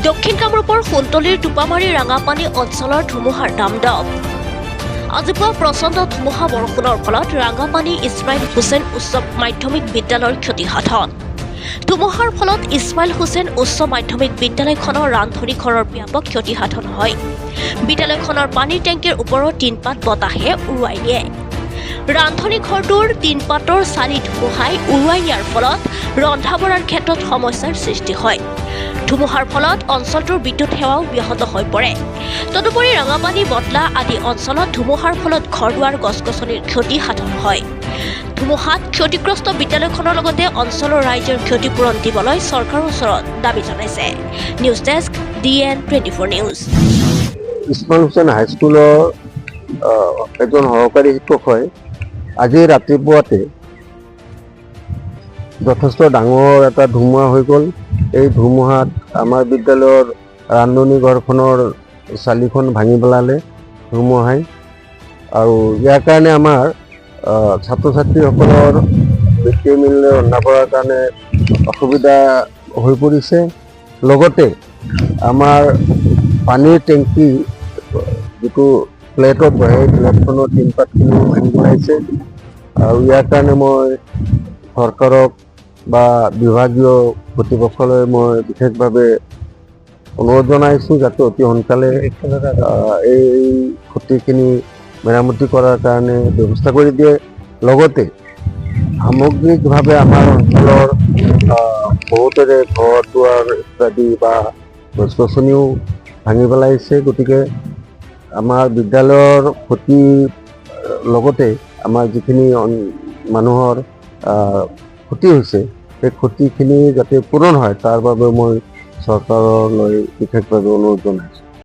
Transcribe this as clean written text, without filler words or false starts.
দক্ষিণ কামৰূপৰ সোণতলীৰ টোপামাৰী ৰাঙাপানী অঞ্চলৰ ধুমুহাৰ তাণ্ডৱ। আজি পুৱা প্ৰচণ্ড ধুমুহা বৰষুণৰ ফলত ৰাঙাপানী ইছমাইল হুছেইন উচ্চ মাধ্যমিক বিদ্যালয়ৰ ক্ষতিসাধন। ধুমুহাৰ ফলত ইছমাইল হুছেইন উচ্চ মাধ্যমিক বিদ্যালয়খনৰ ৰান্ধনী ঘৰৰ ব্যাপক ক্ষতিসাধন হয়। বিদ্যালয়খনৰ পানীৰ টেংকিৰ ওপৰত টিনপাত বতাহে উৰুৱাই নিয়ে। ৰান্ধনী ঘৰটোৰ টিনপাতৰ চালি ধুমুহাই উৰুৱাই নিয়াৰ ফলত ৰন্ধা বঢ়াৰ ক্ষেত্ৰত সমস্যাৰ সৃষ্টি হয়। ধুমুহাৰ ফলত অঞ্চলটোৰ বিদ্যুৎ সেৱাও ব্যাহত হৈ পৰে। তদুপৰি ৰাঙাপানী বটলা আদি অঞ্চলত ধুমুহাৰ ফলত ঘৰ-দুৱাৰ গছ-গছনিৰ ক্ষতি সাধন হয়। ধুমুহাত ক্ষতিগ্ৰস্ত বিদ্যালয়খনৰ লগতে অঞ্চলৰ ৰাইজৰ ক্ষতিপূৰণ দিবলৈ চৰকাৰৰ ওচৰত দাবী জনাইছে। News desk DN24 news. Ismail Hussain হাইস্কুলৰ এজন সহকাৰী শিক্ষক হয়। আজি ৰাতিপুৱাতে যথেষ্ট ডাঙৰ এটা ধুমুহা হৈ গ'ল। এই ধুমুহাত আমাৰ বিদ্যালয়ৰ ৰান্ধনী ঘৰখনৰ চালিখন ভাঙি পেলালে ধুমুহাই, আৰু ইয়াৰ কাৰণে আমাৰ ছাত্ৰ ছাত্ৰীসকলৰ মিড ডে মিল ৰন্ধা বঢ়াৰ কাৰণে অসুবিধা হৈ পৰিছে। লগতে আমাৰ পানীৰ টেংকি যিটো ফ্লেটত বহে, ফ্লেটখনৰ টিনপাতখিনি ভাঙি পেলাইছে, আৰু ইয়াৰ কাৰণে মই চৰকাৰক বা বিভাগীয় কৰ্তৃপক্ষলৈ মই বিশেষভাৱে অনুৰোধ জনাইছোঁ যাতে অতি সোনকালে এই ক্ষতিখিনি মেৰামতি কৰাৰ কাৰণে ব্যৱস্থা কৰি দিয়ে। লগতে সামগ্ৰিকভাৱে আমাৰ অঞ্চলৰ বহুতৰে ঘৰ দুৱাৰ ইত্যাদি বা গছ গছনিও ভাঙি পেলাইছে। গতিকে আমাৰ বিদ্যালয়ৰ ক্ষতিৰ লগতে আমাৰ যিখিনি মানুহৰ ক্ষতি হৈছে, সেই ক্ষতিখিনি যাতে পূৰণ হয় তাৰ বাবে মই চৰকাৰলৈ বিশেষভাৱে অনুৰোধ জনাইছোঁ।